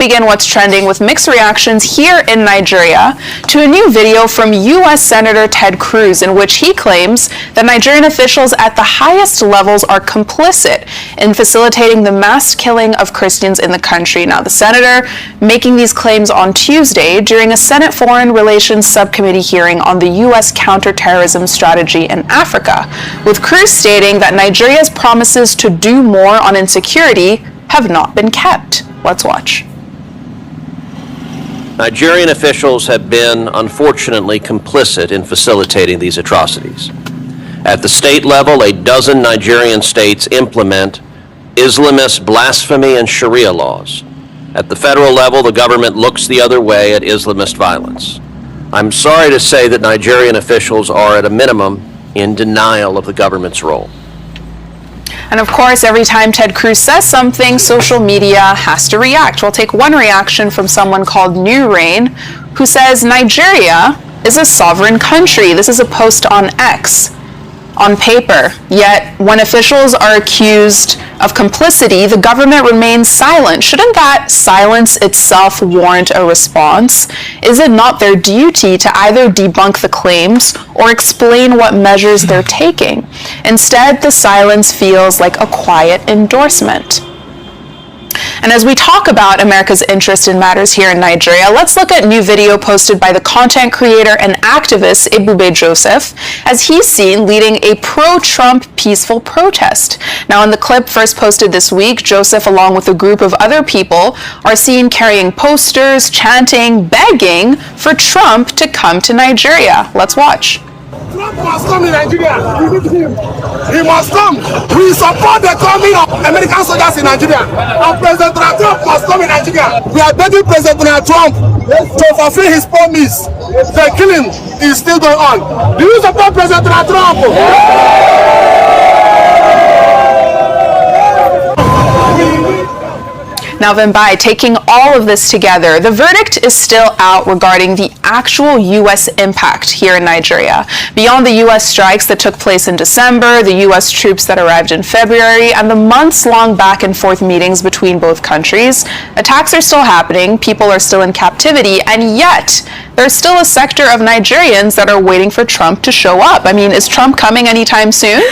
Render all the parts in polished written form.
Begin what's trending with mixed reactions here in Nigeria to a new video from U.S. Senator Ted Cruz in which he claims that Nigerian officials at the highest levels are complicit in facilitating the mass killing of Christians in the country. Now, the senator making these claims on Tuesday during a Senate Foreign Relations Subcommittee hearing on the U.S. counterterrorism strategy in Africa, with Cruz stating that Nigeria's promises to do more on insecurity have not been kept. Let's watch. Nigerian officials have been, unfortunately, complicit in facilitating these atrocities. At the state level, a dozen Nigerian states implement Islamist blasphemy and Sharia laws. At the federal level, the government looks the other way at Islamist violence. I'm sorry to say that Nigerian officials are, at a minimum, in denial of the government's role. And of course, every time Ted Cruz says something, social media has to react. We'll take one reaction from someone called New Rain, who says Nigeria is a sovereign country. This is a post on X, on paper. Yet, when officials are accused of complicity, the government remains silent. Shouldn't that silence itself warrant a response? Is it not their duty to either debunk the claims or explain what measures they're taking? Instead, the silence feels like a quiet endorsement. And as we talk about America's interest in matters here in Nigeria, let's look at new video posted by the content creator and activist Ebube Joseph, as he's seen leading a pro-Trump peaceful protest. Now, in the clip first posted this week, Joseph, along with a group of other people, are seen carrying posters, chanting, begging for Trump to come to Nigeria. Let's watch. Trump must come in Nigeria. He must come. We support the coming of American soldiers in Nigeria. And President Trump must come in Nigeria. We are begging President Trump to fulfill his promise. The killing is still going on. Do you support President Trump? Now then, by taking all of this together, the verdict is still out regarding the actual U.S. impact here in Nigeria. Beyond the U.S. strikes that took place in December, the U.S. troops that arrived in February, and the months-long back-and-forth meetings between both countries, attacks are still happening, people are still in captivity, and yet there's still a sector of Nigerians that are waiting for Trump to show up. I mean, is Trump coming anytime soon?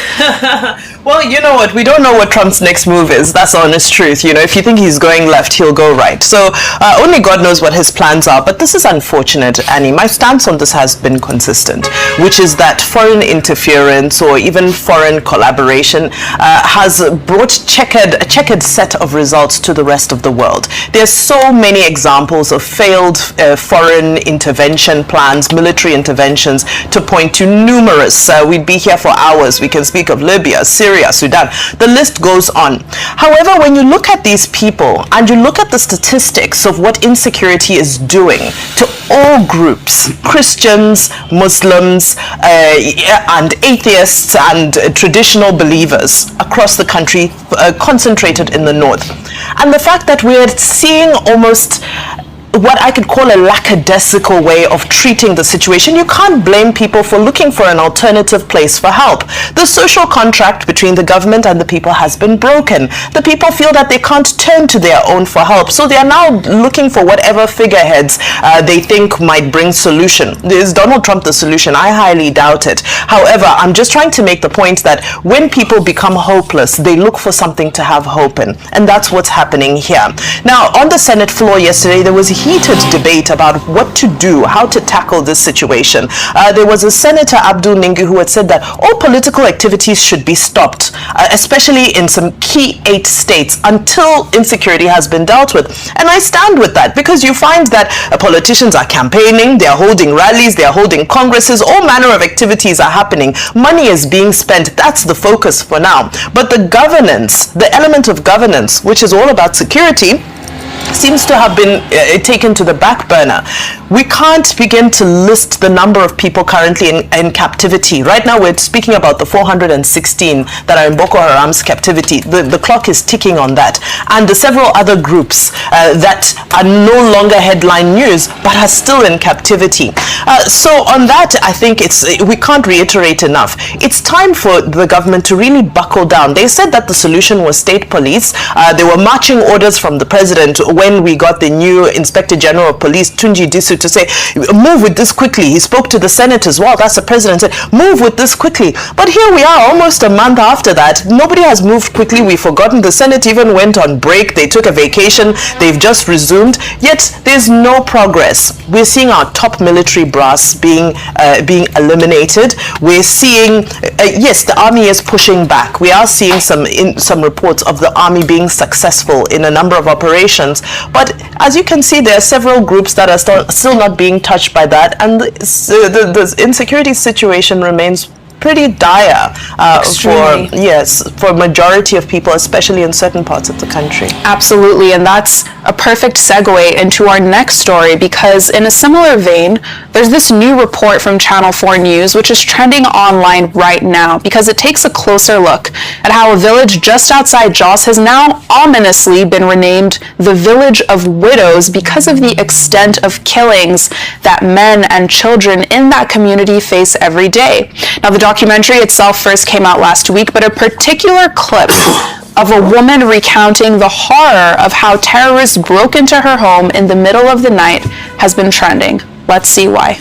Well, you know what? We don't know what Trump's next move is. That's the honest truth. You know, if you think he's going left, he'll go right. So only God knows what his plans are. But this is unfortunate, Annie. My stance on this has been consistent, which is that foreign interference or even foreign collaboration has brought a checkered set of results to the rest of the world. There's so many examples of failed foreign intervention plans, military interventions, to point to numerous. We'd be here for hours. We can speak of Libya, Syria, Sudan. The list goes on. However, when you look at these people and you look at the statistics of what insecurity is doing to all groups, Christians, Muslims, and atheists and traditional believers across the country, concentrated in the north. And the fact that we're seeing almost what I could call a lackadaisical way of treating the situation, you can't blame people for looking for an alternative place for help. The social contract between the government and the people has been broken. The people feel that they can't turn to their own for help, so they are now looking for whatever figureheads they think might bring solution. Is Donald Trump the solution? I highly doubt it. However, I'm just trying to make the point that when people become hopeless, they look for something to have hope in, and that's what's happening here. Now, on the Senate floor yesterday, there was a heated debate about what to do, how to tackle this situation. There was a Senator, Abdul Ningi, who had said that all political activities should be stopped, especially in some key 8 states, until insecurity has been dealt with. And I stand with that, because you find that politicians are campaigning, they're holding rallies, they're holding congresses, all manner of activities are happening. Money is being spent. That's the focus for now. But the governance, the element of governance, which is all about security, seems to have been taken to the back burner. We can't begin to list the number of people currently in captivity. Right now we're speaking about the 416 that are in Boko Haram's captivity. The clock is ticking on that. And the several other groups that are no longer headline news but are still in captivity. So on that, I think we can't reiterate enough. It's time for the government to really buckle down. They said that the solution was state police. There were marching orders from the president when we got the new Inspector General of Police, Tunji Disu, to say, move with this quickly. He spoke to the Senate as well. That's the president said, move with this quickly. But here we are almost a month after that. Nobody has moved quickly. We've forgotten. The Senate even went on break. They took a vacation. They've just resumed. Yet there's no progress. We're seeing our top military brass being eliminated. We're seeing, yes, the army is pushing back. We are seeing some reports of the army being successful in a number of operations. But as you can see, there are several groups that are still not being touched by that, and the insecurity situation remains pretty dire for majority of people, especially in certain parts of the country. Absolutely, and that's a perfect segue into our next story, because in a similar vein, there's this new report from Channel 4 News which is trending online right now because it takes a closer look at how a village just outside Jos has now ominously been renamed the Village of Widows because of the extent of killings that men and children in that community face every day. Now, the documentary itself first came out last week, but a particular clip of a woman recounting the horror of how terrorists broke into her home in the middle of the night has been trending. Let's see why.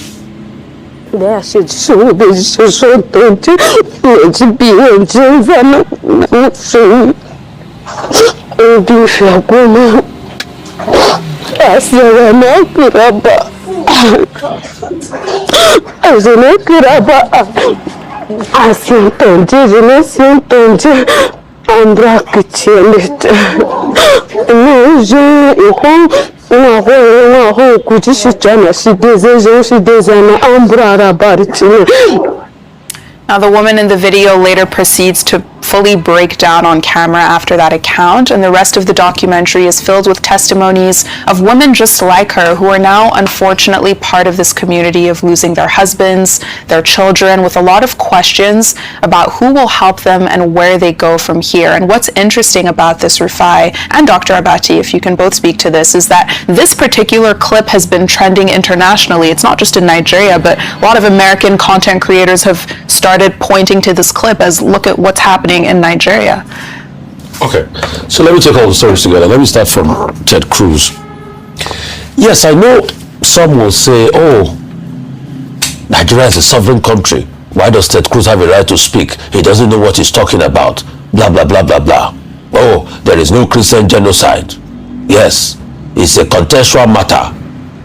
Now, the woman in the video later proceeds to fully break down on camera after that account, and the rest of the documentary is filled with testimonies of women just like her who are now unfortunately part of this community of losing their husbands, their children, with a lot of questions about who will help them and where they go from here. And what's interesting about this, Rufai and Dr. Abati, if you can both speak to this, is that this particular clip has been trending internationally. It's not just in Nigeria, but a lot of American content creators have started pointing to this clip as, look at what's happening in Nigeria. Okay, so let me take all the stories together. Let me start from Ted Cruz. Yes, I know some will say, oh, Nigeria is a sovereign country. Why does Ted Cruz have a right to speak? He doesn't know what he's talking about. Blah, blah, blah, blah, blah. Oh, there is no Christian genocide. Yes, it's a contextual matter.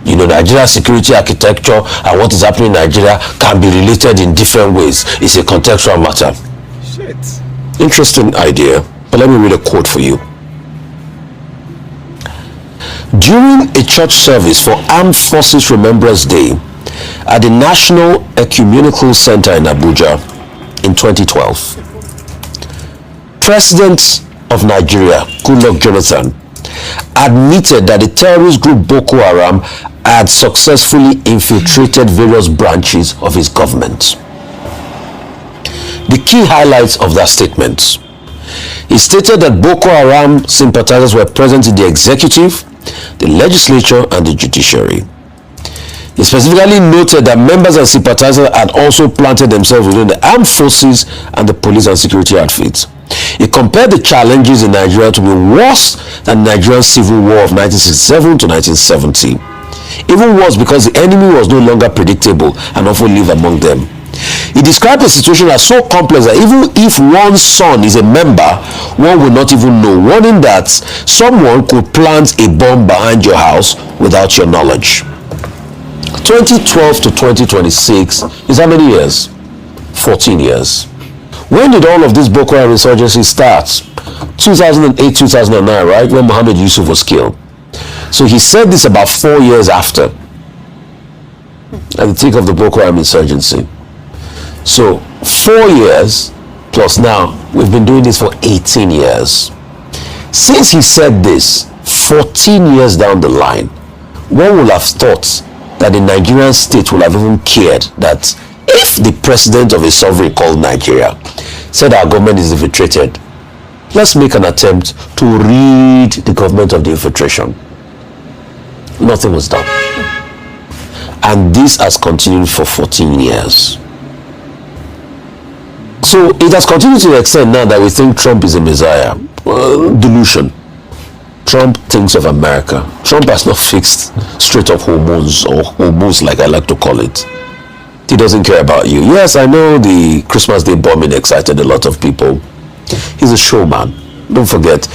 You know, Nigeria's security architecture and what is happening in Nigeria can be related in different ways. It's a contextual matter. Shit. Interesting idea, but let me read a quote for you. During a church service for Armed Forces Remembrance Day at the National Ecumenical Center in Abuja in 2012, President of Nigeria, Goodluck Jonathan, admitted that the terrorist group Boko Haram had successfully infiltrated various branches of his government. The key highlights of that statement: he stated that Boko Haram sympathizers were present in the executive, the legislature, and the judiciary. He specifically noted that members and sympathizers had also planted themselves within the armed forces and the police and security outfits. He compared the challenges in Nigeria to be worse than the Nigerian Civil War of 1967 to 1970. Even worse because the enemy was no longer predictable and often lived among them. He described the situation as so complex that even if one's son is a member, one will not even know, warning that someone could plant a bomb behind your house without your knowledge. 2012 to 2026 is how many years? 14 years. When did all of this Boko Haram insurgency start? 2008, 2009, right? When Mohammed Yusuf was killed. So he said this about 4 years after, at the thick of the Boko Haram insurgency. So 4 years plus now, we've been doing this for 18 years. Since he said this, 14 years down the line, one would have thought that the Nigerian state would have even cared that if the president of a sovereign called Nigeria said our government is infiltrated, let's make an attempt to rid the government of the infiltration. Nothing was done. And this has continued for 14 years. So it has continued to the extent now that we think Trump is a messiah. Delusion. Trump thinks of America. Trump has not fixed straight up hormones, or hormones like I like to call it. He doesn't care about you. Yes, I know the Christmas Day bombing excited a lot of people. He's a showman. Don't forget,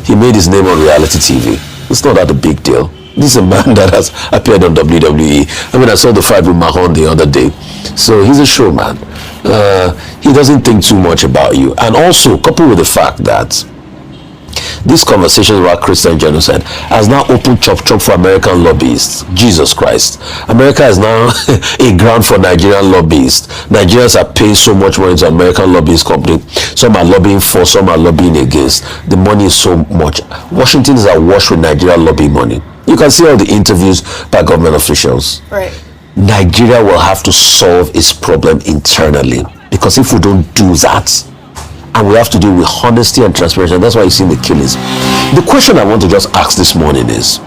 he made his name on reality TV. It's not that a big deal. This is a man that has appeared on WWE. I mean, I saw the fight with Mahon the other day. So he's a showman. He doesn't think too much about you. And also, coupled with the fact that this conversation about Christian genocide has now opened chop for American lobbyists. Jesus Christ. America is now a ground for Nigerian lobbyists. Nigerians are paying so much money to American lobbyist company. Some are lobbying for, some are lobbying against. The money is so much. Washington is awash with Nigerian lobby money. You can see all the interviews by government officials. Right. Nigeria will have to solve its problem internally, because if we don't do that, and we have to deal with honesty and transparency, and that's why you see the killings. The question I want to just ask this morning is,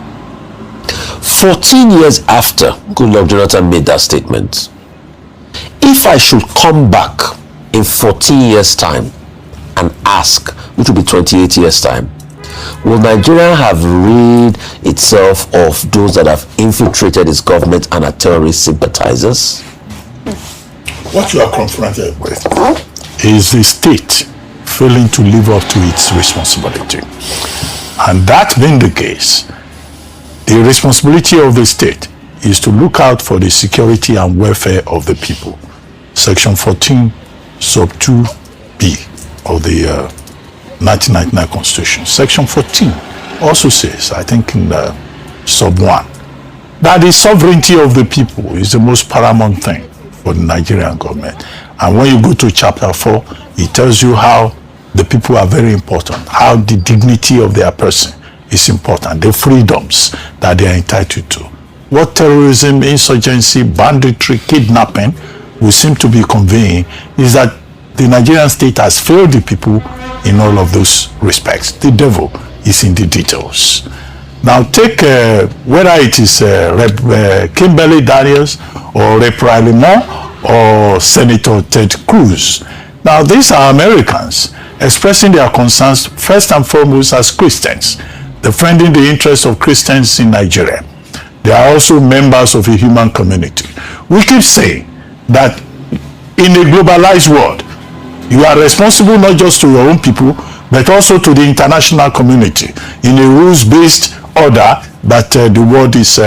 14 years after Goodluck Jonathan made that statement, if I should come back in 14 years time and ask, which will be 28 years time, will Nigeria have rid itself of those that have infiltrated its government and are terrorist sympathizers? What you are confronted with is the state failing to live up to its responsibility. And that being the case, the responsibility of the state is to look out for the security and welfare of the people. Section 14, sub 2b of the 1999 Constitution. Section 14 also says, I think in the sub 1, that the sovereignty of the people is the most paramount thing for the Nigerian government. And when you go to chapter 4, it tells you how the people are very important, how the dignity of their person is important, the freedoms that they are entitled to. What terrorism, insurgency, banditry, kidnapping will seem to be conveying is that the Nigerian state has failed the people in all of those respects. The devil is in the details. Now take whether it is Kimberly Daniels or Rep. Riley Moore or Senator Ted Cruz. Now these are Americans expressing their concerns first and foremost as Christians, defending the interests of Christians in Nigeria. They are also members of a human community. We keep saying that in a globalized world, you are responsible not just to your own people, but also to the international community in a rules-based order that the world is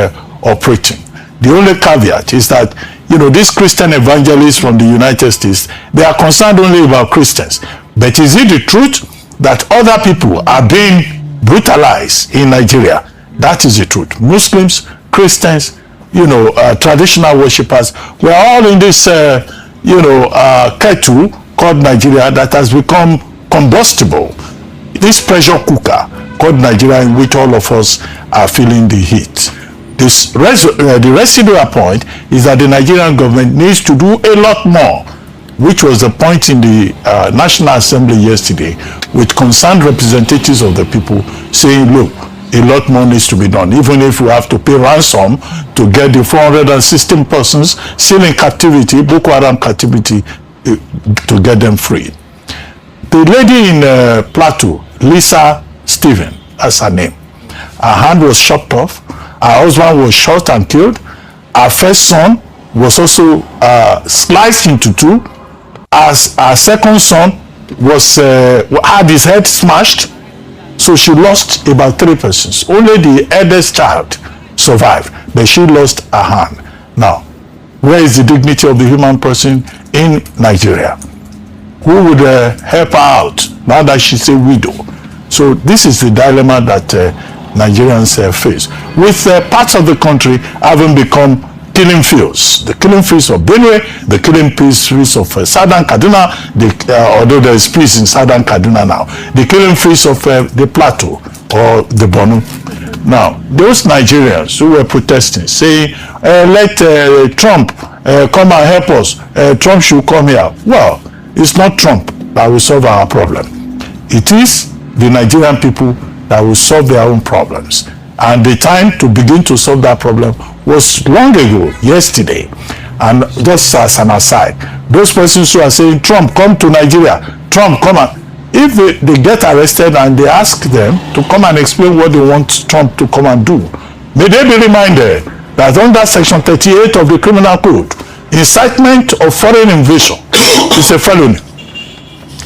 operating. The only caveat is that, you know, these Christian evangelists from the United States, they are concerned only about Christians. But is it the truth that other people are being brutalized in Nigeria? That is the truth. Muslims, Christians, you know, traditional worshippers, we're all in this, kettle called Nigeria that has become combustible. This pressure cooker called Nigeria, in which all of us are feeling the heat. The residual point is that the Nigerian government needs to do a lot more, which was the point in the National Assembly yesterday, with concerned representatives of the people saying, look, a lot more needs to be done, even if we have to pay ransom to get the 416 persons still in captivity, Boko Haram captivity, to get them free. The lady in Plateau, Lisa Stephen, that's her name, her hand was chopped off, her husband was shot and killed, her first son was also sliced into two, as her second son was had his head smashed, so she lost about 3 persons. Only the eldest child survived, but she lost her hand. Now, where is the dignity of the human person in Nigeria? Who would help her out now that she's a widow? So this is the dilemma that Nigerians face, with parts of the country having become killing fields. The killing fields of Benue, the killing fields of Southern Kaduna, although there is peace in Southern Kaduna now, the killing fields of the Plateau or the Borno. Now, those Nigerians who were protesting, saying, let Trump come and help us, Trump should come here. Well, it's not Trump that will solve our problem. It is the Nigerian people that will solve their own problems. And the time to begin to solve that problem was long ago, yesterday. And just as an aside, those persons who are saying, Trump, come to Nigeria, Trump, come on. if they get arrested and they ask them to come and explain what they want Trump to come and do, may they be reminded that under Section 38 of the Criminal Code, incitement of foreign invasion is a felony.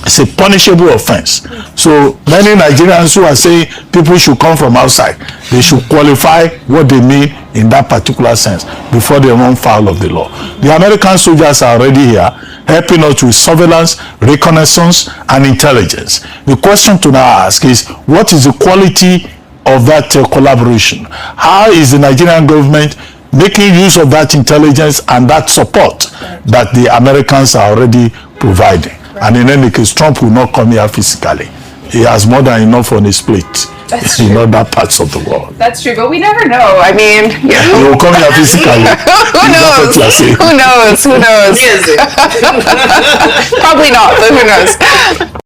It's a punishable offense. So many Nigerians who are saying people should come from outside, they should qualify what they mean in that particular sense before they run foul of the law. The American soldiers are already here, helping us with surveillance, reconnaissance, and intelligence. The question to now ask is, what is the quality of that collaboration? How is the Nigerian government making use of that intelligence and that support that the Americans are already providing? And in any case, Trump will not come here physically. He has more than enough on his plate in other parts of the world. That's true, but we never know. I mean, He will come here physically. who knows? Who knows? Who knows? Probably not, but who knows?